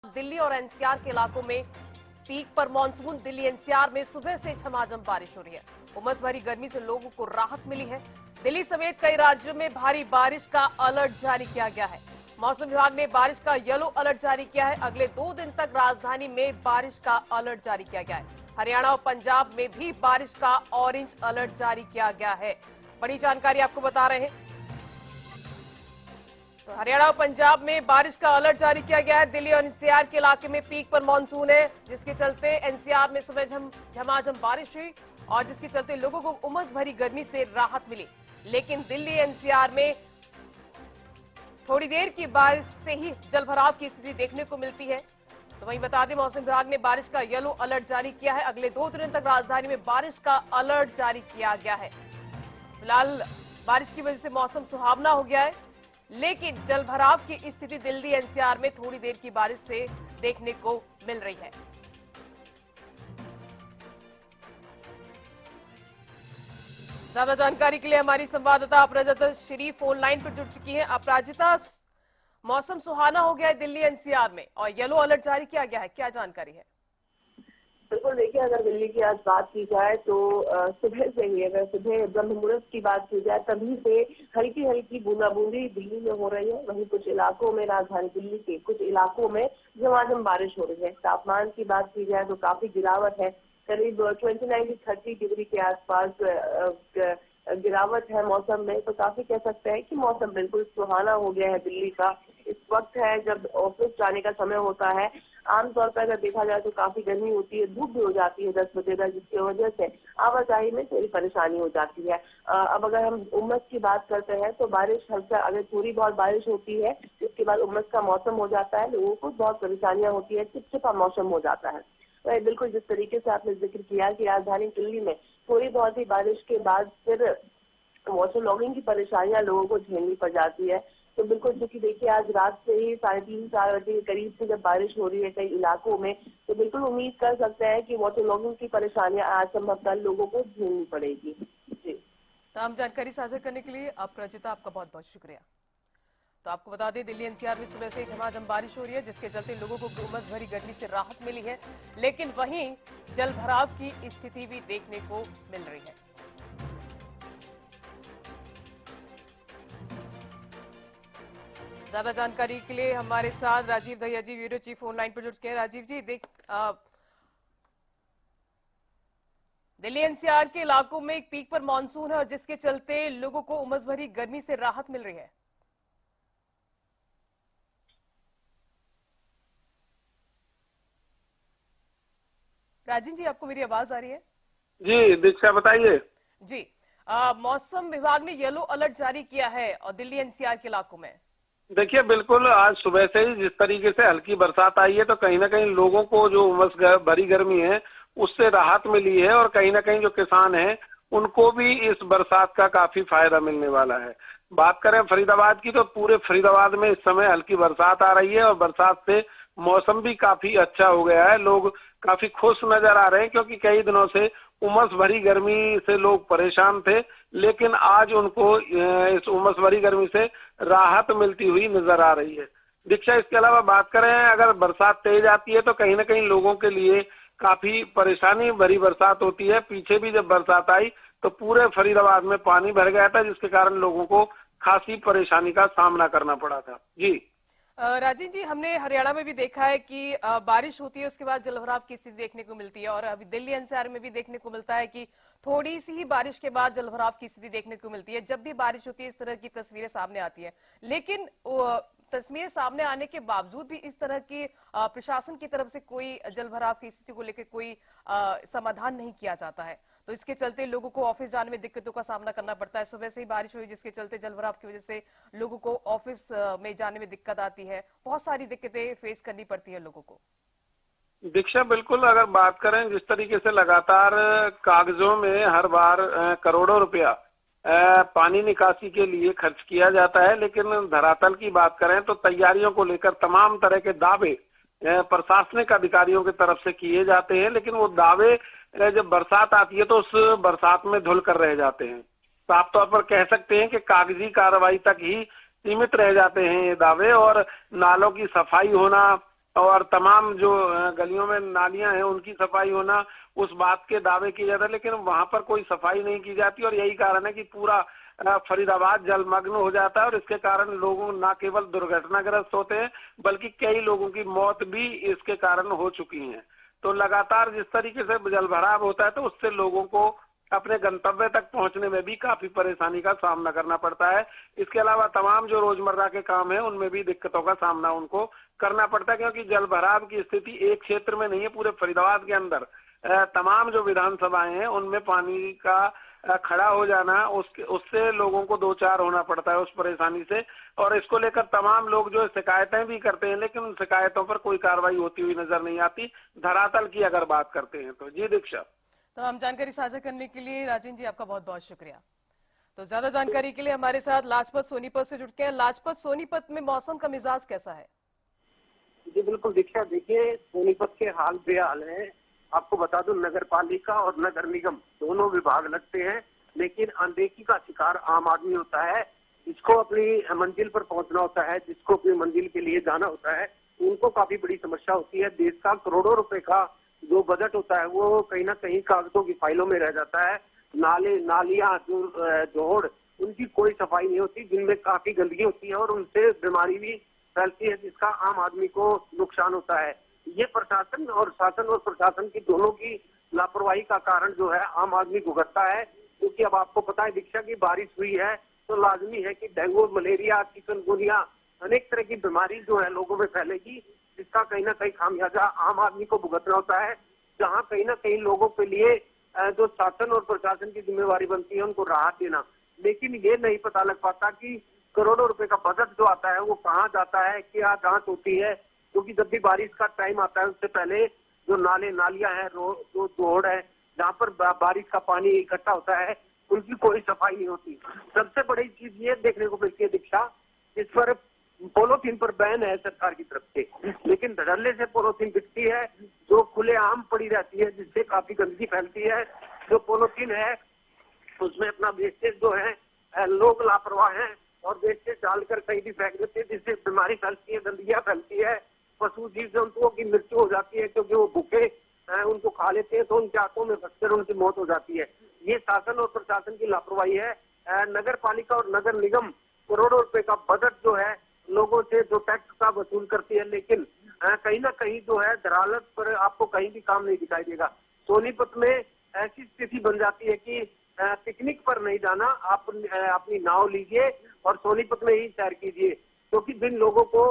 दिल्ली और एनसीआर के इलाकों में पीक पर मॉनसून। दिल्ली एनसीआर में सुबह से झमाझम बारिश हो रही है। उमस भरी गर्मी से लोगों को राहत मिली है। दिल्ली समेत कई राज्यों में भारी बारिश का अलर्ट जारी किया गया है। मौसम विभाग ने बारिश का येलो अलर्ट जारी किया है। अगले 2 दिन तक राजधानी में बारिश का अलर्ट जारी किया गया है। हरियाणा और पंजाब में भी बारिश का ऑरेंज अलर्ट जारी किया गया है। बड़ी जानकारी आपको बता रहे हैं। तो हरियाणा और पंजाब में बारिश का अलर्ट जारी किया गया है। दिल्ली और एनसीआर के इलाके में पीक पर मॉनसून है, जिसके चलते एनसीआर में सुबह झमाझम बारिश हुई और जिसके चलते लोगों को उमस भरी गर्मी से राहत मिली। लेकिन दिल्ली एनसीआर में थोड़ी देर की बारिश से ही जलभराव की स्थिति देखने को मिलती है। तो वहीं बता दें, मौसम विभाग ने बारिश का येलो अलर्ट जारी किया है। अगले 2 दिन तक राजधानी में बारिश का अलर्ट जारी किया गया है। फिलहाल बारिश की वजह से मौसम सुहावना हो गया है, लेकिन जलभराव की स्थिति दिल्ली एनसीआर में थोड़ी देर की बारिश से देखने को मिल रही है। ज्यादा जानकारी के लिए हमारी संवाददाता अपराजिता शरीफ फोन लाइन पर जुड़ चुकी हैं। अपराजिता, मौसम सुहाना हो गया है दिल्ली एनसीआर में और येलो अलर्ट जारी किया गया है, क्या जानकारी है? बिल्कुल, देखिए, अगर दिल्ली की आज बात की जाए तो सुबह से ही, अगर सुबह ब्रह्म मुहूर्त की बात की जाए तभी से हल्की हल्की बूंदाबूंदी दिल्ली में हो रही है। वहीं कुछ इलाकों में, राजधानी दिल्ली के कुछ इलाकों में झमाझम बारिश हो रही है। तापमान की बात की जाए तो काफी गिरावट है, करीब 29 से 30 डिग्री के आसपास गिरावट है मौसम में। तो काफी कह सकते हैं कि मौसम बिल्कुल सुहाना हो गया है दिल्ली का। इस वक्त है जब ऑफिस जाने का समय होता है। आमतौर पर अगर देखा जाए तो काफी गर्मी होती है, धूप भी हो जाती है 10 बजे तक, जिसकी वजह से आवाजाही में थोड़ी परेशानी हो जाती है। अब अगर हम उमस की बात करते हैं तो बारिश हल्का, अगर थोड़ी बहुत बारिश होती है जिसके बाद उमस का मौसम हो जाता है, लोगों को बहुत परेशानियां होती है, चिपचिपा मौसम हो जाता है। तो बिल्कुल जिस तरीके से आपने जिक्र किया कि राजधानी दिल्ली में थोड़ी बहुत ही बारिश के बाद फिर वाटर लॉगिंग की परेशानियां लोगों को झेलनी पड़ जाती है। तो बिल्कुल, क्योंकि देखिए आज रात से ही 3:30-4 बजे के करीब से जब बारिश हो रही है कई इलाकों में, तो बिल्कुल उम्मीद कर सकते हैं कि वाटर लॉगिंग की परेशानियां आज संभवतः लोगों को झेलनी पड़ेगी। जी, तमाम जानकारी साझा करने के लिए अपराजिता, आपका बहुत बहुत शुक्रिया। तो आपको बता दें, दिल्ली एनसीआर में सुबह से झमाझम बारिश हो रही है, जिसके चलते लोगों को उमस भरी गर्मी से राहत मिली है। लेकिन वहीं जलभराव की स्थिति भी देखने को मिल रही है। ज्यादा जानकारी के लिए हमारे साथ राजीव दहिया जी, ब्यूरो चीफ, फोन लाइन पर जुड़ चुके हैं। राजीव जी, दिल्ली एनसीआर के इलाकों में एक पीक पर मॉनसून है और जिसके चलते लोगों को उमस भरी गर्मी से राहत मिल रही है। राजन जी, आपको मेरी आवाज आ रही है? जी दीक्षा, बताइए। जी, मौसम विभाग ने येलो अलर्ट जारी किया है और दिल्ली एनसीआर के इलाकों में। देखिए, बिल्कुल आज सुबह से ही जिस तरीके से हल्की बरसात आई है तो कहीं ना कहीं लोगों को जो उमस भरी गर्मी है उससे राहत मिली है और कहीं ना कहीं जो किसान हैं उनको भी इस बरसात का काफी फायदा मिलने वाला है। बात करें फरीदाबाद की तो पूरे फरीदाबाद में इस समय हल्की बरसात आ रही है और बरसात से मौसम भी काफी अच्छा हो गया है। लोग काफी खुश नजर आ रहे हैं क्योंकि कई दिनों से उमस भरी गर्मी से लोग परेशान थे, लेकिन आज उनको इस उमस भरी गर्मी से राहत मिलती हुई नजर आ रही है। दीक्षा, इसके अलावा बात करें, अगर बरसात तेज आती है तो कहीं ना कहीं लोगों के लिए काफी परेशानी भरी बरसात होती है। पीछे भी जब बरसात आई तो पूरे फरीदाबाद में पानी भर गया था, जिसके कारण लोगों को खासी परेशानी का सामना करना पड़ा था। जी राजीव जी, हमने हरियाणा में भी देखा है कि बारिश होती है, उसके बाद जलभराव की स्थिति देखने को मिलती है और अभी दिल्ली एनसीआर में भी देखने को मिलता है कि थोड़ी सी ही बारिश के बाद जलभराव की स्थिति देखने को मिलती है। जब भी बारिश होती है इस तरह की तस्वीरें सामने आती है, लेकिन तस्वीरें सामने आने के बावजूद भी इस तरह की प्रशासन की तरफ से कोई जलभराव की स्थिति को लेकर कोई समाधान नहीं किया जाता है। तो इसके चलते लोगों को ऑफिस जाने में दिक्कतों का सामना करना पड़ता है। सुबह से ही बारिश हुई जिसके चलते जलभराव की वजह से लोगों को ऑफिस में जाने में दिक्कत आती है। बहुत सारी दिक्कतें फेस करनी पड़ती है लोगों को। दीक्षा, बिल्कुल, अगर बात करें जिस तरीके से लगातार कागजों में हर बार करोड़ों रुपया पानी निकासी के लिए खर्च किया जाता है, लेकिन धरातल की बात करें तो तैयारियों को लेकर तमाम तरह के दावे प्रशासनिक अधिकारियों की तरफ से किए जाते हैं, लेकिन वो दावे जब बरसात आती है तो उस बरसात में धुल कर रह जाते हैं। साफ तौर पर कह सकते हैं कि कागजी कार्रवाई तक ही सीमित रह जाते हैं ये दावे, और नालों की सफाई होना, और तमाम जो गलियों में नालियां हैं उनकी सफाई होना, उस बात के दावे किए जाते हैं, लेकिन वहां पर कोई सफाई नहीं की जाती और यही कारण है कि पूरा फरीदाबाद जलमग्न हो जाता है और इसके कारण लोगों ना केवल दुर्घटनाग्रस्त होते हैं बल्कि कई लोगों की मौत भी इसके कारण हो चुकी है। तो लगातार जिस तरीके से जलभराव होता है तो उससे लोगों को अपने गंतव्य तक पहुंचने में भी काफी परेशानी का सामना करना पड़ता है। इसके अलावा तमाम जो रोजमर्रा के काम है उनमें भी दिक्कतों का सामना उनको करना पड़ता है, क्योंकि जलभराव की स्थिति एक क्षेत्र में नहीं है, पूरे फरीदाबाद के अंदर तमाम जो विधानसभाएं हैं उनमें पानी का खड़ा हो जाना, उससे लोगों को दो चार होना पड़ता है उस परेशानी से। और इसको लेकर तमाम लोग जो शिकायतें भी करते हैं, लेकिन उन शिकायतों पर कोई कार्रवाई होती हुई नजर नहीं आती। धरातल की अगर बात करते हैं तो जी दीक्षा। तमाम जानकारी साझा करने के लिए राजेंद्र जी आपका बहुत बहुत शुक्रिया। तो ज्यादा जानकारी के लिए हमारे साथ लाजपत सोनीपत से जुड़ के हैं। लाजपत, सोनीपत में मौसम का मिजाज कैसा है? जी बिल्कुल दीक्षा, देखिए सोनीपत के हाल बेहाल है। आपको बता दूं, नगर पालिका और नगर निगम दोनों विभाग लगते हैं, लेकिन अनदेखी का शिकार आम आदमी होता है। जिसको अपनी मंजिल पर पहुंचना होता है, जिसको अपनी मंजिल के लिए जाना होता है, उनको काफी बड़ी समस्या होती है। देश का करोड़ों रुपए का जो बजट होता है वो कहीं ना कहीं कागजों की फाइलों में रह जाता है। नाले नालियां जोड़ उनकी कोई सफाई नहीं होती, जिनमें काफी गंदगी होती है और उनसे बीमारी भी फैलती है, जिसका आम आदमी को नुकसान होता है। ये प्रशासन और शासन और प्रशासन की दोनों की लापरवाही का कारण जो है आम आदमी भुगतता है। क्योंकि अब आपको पता है दीक्षा की बारिश हुई है तो लाजमी है कि डेंगू, मलेरिया, चिकनगुनिया, अनेक तरह की बीमारी जो है लोगों में फैलेगी, जिसका कहीं ना कहीं खामियाजा आम आदमी को भुगतना होता है। जहाँ कहीं ना कहीं लोगों के लिए जो शासन और प्रशासन की जिम्मेवारी बनती है उनको राहत देना, लेकिन ये नहीं पता लग पाता कि करोड़ों रुपए का बजट जो आता है वो कहाँ जाता है, क्या जांच होती है। क्योंकि जब भी बारिश का टाइम आता है उससे पहले जो नाले नालियां हैं, जो जोड़ है, जहाँ पर बारिश का पानी इकट्ठा होता है, उनकी कोई सफाई नहीं होती। सबसे बड़ी चीज ये देखने को मिलती है दीक्षा, जिस पर पॉलीथीन पर बैन है सरकार की तरफ से, लेकिन धड़ल्ले से पॉलीथीन बिकती है जो खुलेआम पड़ी रहती है, जिससे काफी गंदगी फैलती है। जो पॉलीथीन है उसमें अपना वेस्टेज जो है लोग लापरवाह हैं और वेस्टेज डालकर कहीं भी फेंक देते हैं, जिससे बीमारी फैलती है, गंदगियां फैलती है। पशु जीव जंतुओं की मृत्यु हो जाती है क्योंकि वो भूखे उनको खा लेते हैं तो उनके आंतों में फंसकर उनकी मौत हो जाती है। ये शासन और प्रशासन की लापरवाही है। नगर पालिका और नगर निगम करोड़ों रुपए का बजट जो है लोगों से जो टैक्स का वसूल करती है, लेकिन कहीं ना कहीं जो है दरालत पर आपको कहीं भी काम नहीं दिखाई देगा। सोनीपत में ऐसी स्थिति बन जाती है कि पिकनिक पर नहीं जाना, आप अपनी नाव लीजिए और सोनीपत में ही सैर कीजिए, क्योंकि जिन लोगों को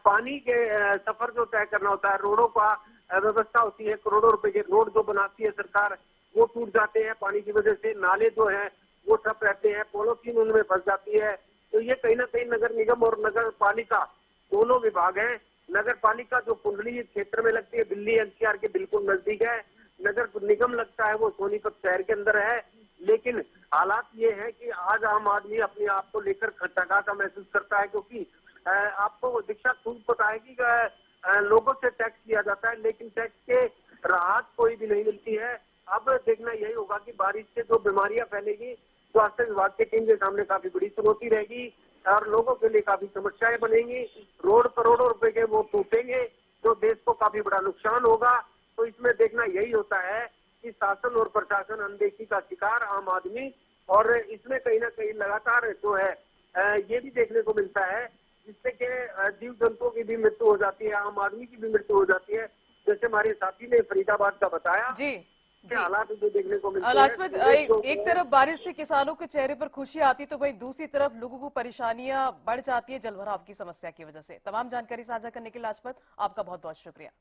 पानी के सफर जो तय करना होता है, रोडों का व्यवस्था होती है, करोड़ों रुपए के रोड जो बनाती है सरकार, वो टूट जाते हैं पानी की वजह से। नाले जो है वो ठप रहते हैं, पॉलीथीन उनमें फंस जाती है। तो ये कहीं ना कहीं नगर निगम और नगर पालिका दोनों विभाग हैं। नगर पालिका जो कुंडली क्षेत्र में लगती है, दिल्ली एनसीआर के बिल्कुल नजदीक है। नगर निगम लगता है वो सोनीपत शहर के अंदर है। लेकिन हालात ये है कि आज आम आदमी अपने आप को लेकर खटका सा महसूस करता है, क्योंकि आपको दीक्षा खूब पता है कि लोगों से टैक्स लिया जाता है, लेकिन टैक्स के राहत कोई भी नहीं मिलती है। अब देखना यही होगा कि बारिश से जो बीमारियां फैलेगी, स्वास्थ्य विभाग के टीम के सामने काफी बड़ी चुनौती रहेगी और लोगों के लिए काफी समस्याएं बनेंगी। रोड करोड़ों रुपए के वो टूटेंगे, जो देश को काफी बड़ा नुकसान होगा। तो इसमें देखना यही होता है कि शासन और प्रशासन अनदेखी का शिकार आम आदमी, और इसमें कहीं ना कहीं लगातार जो है ये भी देखने को मिलता है, जिससे कि जीव जंतुओं की भी मृत्यु हो जाती है, आम आदमी की भी मृत्यु हो जाती है। जैसे हमारे साथी ने फरीदाबाद का बताया जी हालात जो देखने को मिलते हैं। लाजपत, एक तरफ बारिश से किसानों के चेहरे पर खुशी आती तो वहीं दूसरी तरफ लोगों को परेशानियां बढ़ जाती है जलभराव की समस्या की वजह से। तमाम जानकारी साझा करने के लिए लाजपत आपका बहुत बहुत शुक्रिया।